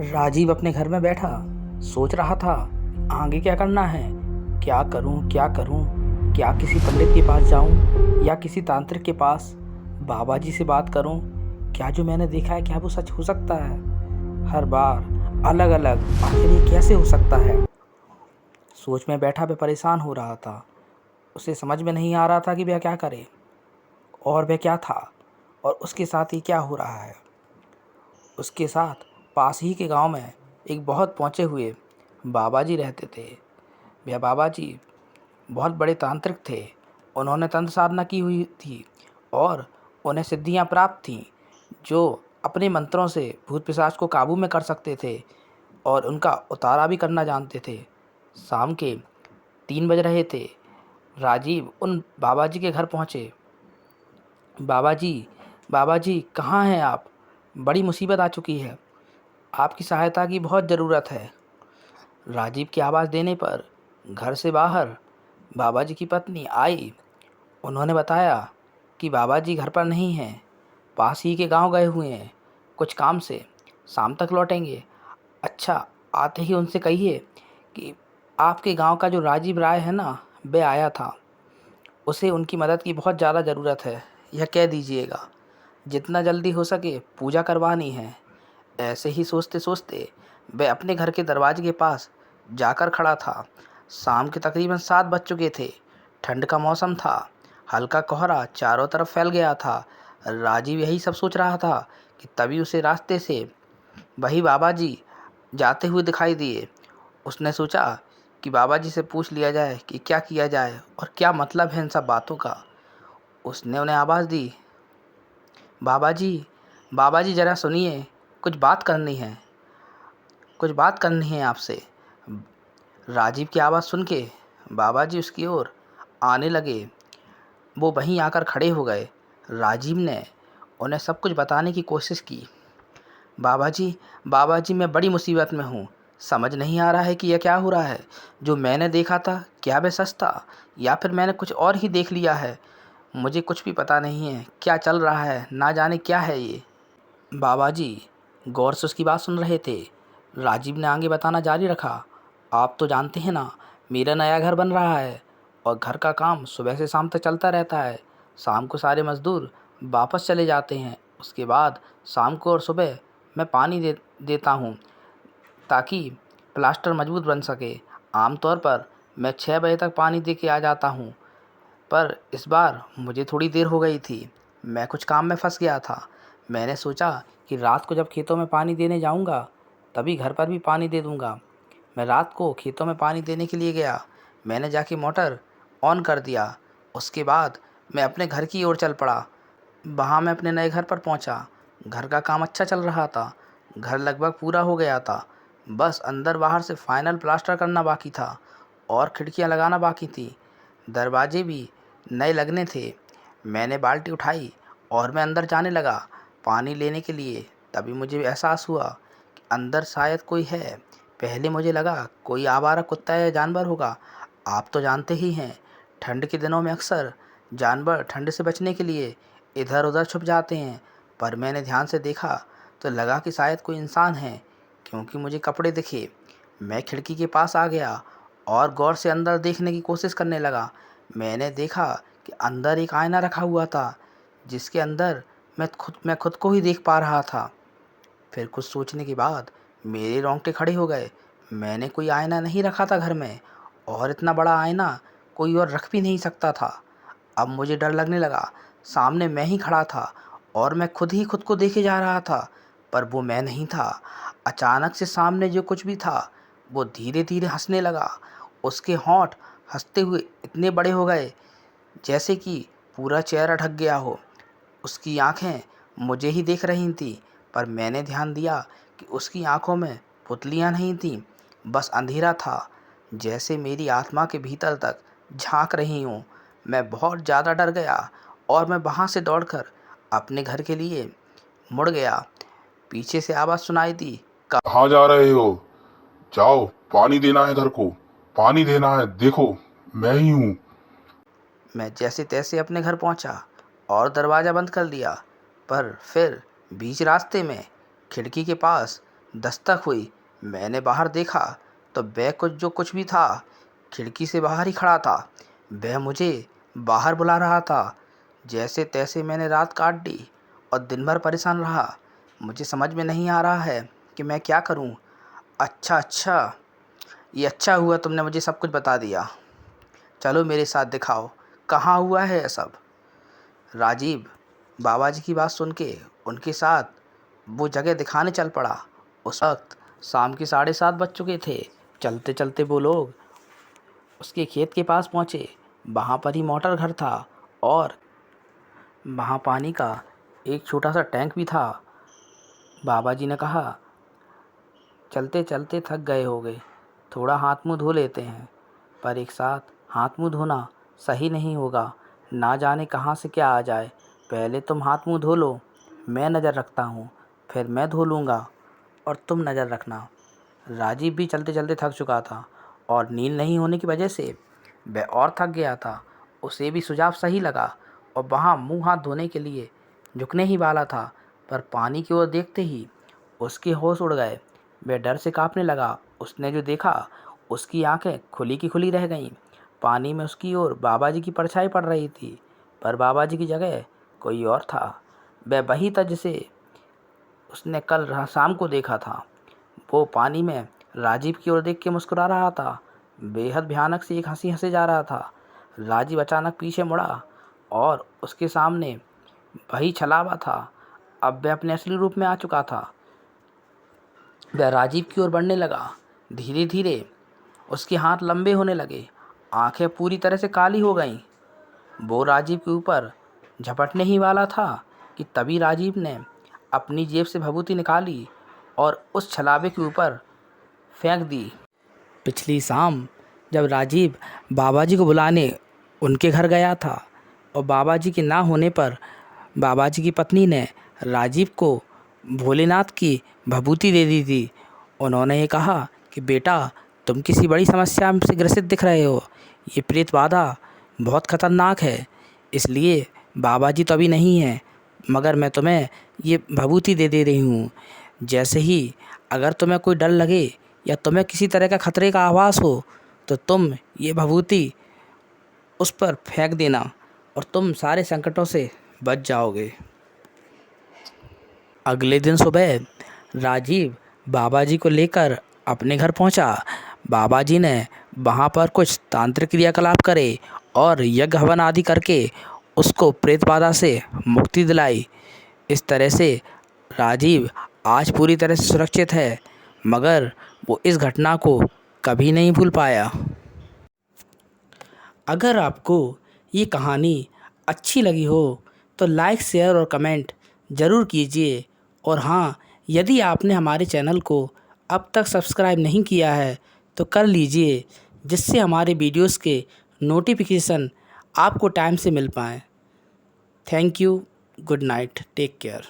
राजीव अपने घर में बैठा सोच रहा था आगे क्या करना है। क्या करूं क्या करूं, क्या किसी पंडित के पास जाऊं या किसी तांत्रिक के पास बाबा जी से बात करूं। क्या जो मैंने देखा है क्या वो सच हो सकता है? हर बार अलग अलग, आखिर ये कैसे हो सकता है? सोच में बैठा वह परेशान हो रहा था। उसे समझ में नहीं आ रहा था कि वह क्या करे और वह क्या था और उसके साथ ही क्या हो रहा है। उसके साथ पास ही के गांव में एक बहुत पहुँचे हुए बाबा जी रहते थे। वह बाबा जी बहुत बड़े तांत्रिक थे। उन्होंने तंत्र साधना की हुई थी और उन्हें सिद्धियां प्राप्त थीं, जो अपने मंत्रों से भूत पिशाच को काबू में कर सकते थे और उनका उतारा भी करना जानते थे। शाम के 3 बज रहे थे। राजीव उन बाबा जी के घर पहुँचे। बाबा जी, बाबा जी कहाँ हैं आप? बड़ी मुसीबत आ चुकी है, आपकी सहायता की बहुत ज़रूरत है। राजीव की आवाज़ देने पर घर से बाहर बाबा जी की पत्नी आई। उन्होंने बताया कि बाबा जी घर पर नहीं हैं, पास ही के गांव गए हुए हैं कुछ काम से, शाम तक लौटेंगे। अच्छा, आते ही उनसे कहिए कि आपके गांव का जो राजीव राय है ना, वह आया था, उसे उनकी मदद की बहुत ज़्यादा ज़रूरत है, यह कह दीजिएगा। जितना जल्दी हो सके पूजा करवानी है। ऐसे ही सोचते सोचते वह अपने घर के दरवाजे के पास जाकर खड़ा था। शाम के तकरीबन 7 बज चुके थे। ठंड का मौसम था। हल्का कोहरा चारों तरफ फैल गया था। राजीव यही सब सोच रहा था कि तभी उसे रास्ते से वही बाबा जी जाते हुए दिखाई दिए। उसने सोचा कि बाबा जी से पूछ लिया जाए कि क्या किया जाए और क्या मतलब है इन सब बातों का। उसने उन्हें आवाज़ दी, बाबा जी, बाबा जी ज़रा सुनिए, कुछ बात करनी है, कुछ बात करनी है आपसे। राजीव की आवाज़ सुन के बाबा जी उसकी ओर आने लगे। वो वहीं आकर खड़े हो गए। राजीव ने उन्हें सब कुछ बताने की कोशिश की। बाबा जी, बाबा जी मैं बड़ी मुसीबत में हूँ। समझ नहीं आ रहा है कि यह क्या हो रहा है। जो मैंने देखा था क्या वह सच था या फिर मैंने कुछ और ही देख लिया है। मुझे कुछ भी पता नहीं है क्या चल रहा है, ना जाने क्या है ये। बाबा जी गौर से उसकी बात सुन रहे थे। राजीव ने आगे बताना जारी रखा, आप तो जानते हैं ना, मेरा नया घर बन रहा है और घर का काम सुबह से शाम तक चलता रहता है। शाम को सारे मज़दूर वापस चले जाते हैं। उसके बाद शाम को और सुबह मैं पानी देता हूँ ताकि प्लास्टर मजबूत बन सके। आमतौर पर मैं 6 बजे तक पानी दे के आ जाता हूँ, पर इस बार मुझे थोड़ी देर हो गई थी। मैं कुछ काम में फंस गया था। मैंने सोचा कि रात को जब खेतों में पानी देने जाऊंगा तभी घर पर भी पानी दे दूंगा। मैं रात को खेतों में पानी देने के लिए गया। मैंने जाके मोटर ऑन कर दिया। उसके बाद मैं अपने घर की ओर चल पड़ा। वहाँ मैं अपने नए घर पर पहुँचा। घर का काम अच्छा चल रहा था। घर लगभग पूरा हो गया था। बस अंदर बाहर से फाइनल प्लास्टर करना बाकी था और खिड़कियाँ लगाना बाकी थी। दरवाजे भी नए लगने थे। मैंने बाल्टी उठाई और मैं अंदर जाने लगा पानी लेने के लिए। तभी मुझे एहसास हुआ कि अंदर शायद कोई है। पहले मुझे लगा कोई आवारा कुत्ता या जानवर होगा। आप तो जानते ही हैं, ठंड के दिनों में अक्सर जानवर ठंड से बचने के लिए इधर उधर छुप जाते हैं। पर मैंने ध्यान से देखा तो लगा कि शायद कोई इंसान है, क्योंकि मुझे कपड़े दिखे। मैं खिड़की के पास आ गया और गौर से अंदर देखने की कोशिश करने लगा। मैंने देखा कि अंदर एक आईना रखा हुआ था, जिसके अंदर मैं खुद को ही देख पा रहा था। फिर कुछ सोचने के बाद मेरे रोंगटे खड़े हो गए। मैंने कोई आईना नहीं रखा था घर में, और इतना बड़ा आईना कोई और रख भी नहीं सकता था। अब मुझे डर लगने लगा। सामने मैं ही खड़ा था और मैं खुद ही खुद को देखे जा रहा था, पर वो मैं नहीं था। अचानक से सामने जो कुछ भी था वो धीरे धीरे हंसने लगा। उसके होंठ हंसते हुए इतने बड़े हो गए जैसे कि पूरा चेहरा ढक गया हो। उसकी आंखें मुझे ही देख रही थीं, पर मैंने ध्यान दिया कि उसकी आंखों में पुतलियां नहीं थीं, बस अंधेरा था, जैसे मेरी आत्मा के भीतर तक झांक रही हूँ। मैं बहुत ज़्यादा डर गया और मैं वहाँ से दौड़कर अपने घर के लिए मुड़ गया। पीछे से आवाज़ सुनाई दी, कहाँ जा रहे हो? जाओ, पानी देना है घर को, पानी देना है, देखो मैं ही हूँ। मैं जैसे तैसे अपने घर पहुंचा और दरवाज़ा बंद कर लिया। पर फिर बीच रास्ते में खिड़की के पास दस्तक हुई। मैंने बाहर देखा तो वह कुछ भी था खिड़की से बाहर ही खड़ा था। वह मुझे बाहर बुला रहा था। जैसे तैसे मैंने रात काट दी और दिन भर परेशान रहा। मुझे समझ में नहीं आ रहा है कि मैं क्या करूं। अच्छा, ये अच्छा हुआ तुमने मुझे सब कुछ बता दिया। चलो मेरे साथ दिखाओ कहाँ हुआ है यह सब। राजीव बाबा जी की बात सुन के उनके साथ वो जगह दिखाने चल पड़ा। उस वक्त शाम के 7:30 बज चुके थे। चलते चलते वो लोग उसके खेत के पास पहुँचे। वहाँ पर ही मोटर घर था और वहाँ पानी का एक छोटा सा टैंक भी था। बाबा जी ने कहा, चलते चलते थक गए होगे, थोड़ा हाथ मुंह धो लेते हैं। पर एक साथ हाथ मुंह धोना सही नहीं होगा, ना जाने कहाँ से क्या आ जाए। पहले तुम हाथ मुंह धो लो, मैं नज़र रखता हूँ, फिर मैं धो लूँगा और तुम नज़र रखना। राजीव भी चलते चलते थक चुका था और नींद नहीं होने की वजह से वह और थक गया था। उसे भी सुझाव सही लगा और वहाँ मुंह हाथ धोने के लिए झुकने ही वाला था, पर पानी की ओर देखते ही उसके होश उड़ गए। वह डर से कांपने लगा। उसने जो देखा उसकी आंखें खुली की खुली रह गईं। पानी में उसकी ओर बाबा जी की परछाई पड़ रही थी, पर बाबा जी की जगह कोई और था। वह वही था जिसे उसने कल शाम को देखा था। वो पानी में राजीव की ओर देख के मुस्कुरा रहा था। बेहद भयानक सी एक हंसी हंसे जा रहा था। राजीव अचानक पीछे मुड़ा और उसके सामने वही छलावा था। अब वह अपने असली रूप में आ चुका था। वह राजीव की ओर बढ़ने लगा। धीरे धीरे उसके हाथ लंबे होने लगे, आंखें पूरी तरह से काली हो गईं। वो राजीव के ऊपर झपटने ही वाला था कि तभी राजीव ने अपनी जेब से भभूति निकाली और उस छलावे के ऊपर फेंक दी। पिछली शाम जब राजीव बाबा जी को बुलाने उनके घर गया था और बाबा जी के ना होने पर बाबा जी की पत्नी ने राजीव को भोलेनाथ की भभूति दे दी थी। उन्होंने ये कहा कि बेटा, तुम किसी बड़ी समस्या से ग्रसित दिख रहे हो, ये प्रेत बाधा बहुत खतरनाक है, इसलिए बाबा जी तो अभी नहीं हैं, मगर मैं तुम्हें ये भभूति दे रही हूँ। जैसे ही अगर तुम्हें कोई डर लगे या तुम्हें किसी तरह का खतरे का आभास हो तो तुम ये भभूति उस पर फेंक देना और तुम सारे संकटों से बच जाओगे। अगले दिन सुबह राजीव बाबा जी को लेकर अपने घर पहुंचा। बाबा जी ने वहां पर कुछ तांत्रिक क्रियाकलाप करे और यज्ञ हवन आदि करके उसको प्रेत बाधा से मुक्ति दिलाई। इस तरह से राजीव आज पूरी तरह से सुरक्षित है, मगर वो इस घटना को कभी नहीं भूल पाया। अगर आपको ये कहानी अच्छी लगी हो तो लाइक, शेयर और कमेंट ज़रूर कीजिए। और हाँ, यदि आपने हमारे चैनल को अब तक सब्सक्राइब नहीं किया है तो कर लीजिए, जिससे हमारे वीडियोस के नोटिफिकेशन आपको टाइम से मिल पाएँ। Thank you, good night, take care.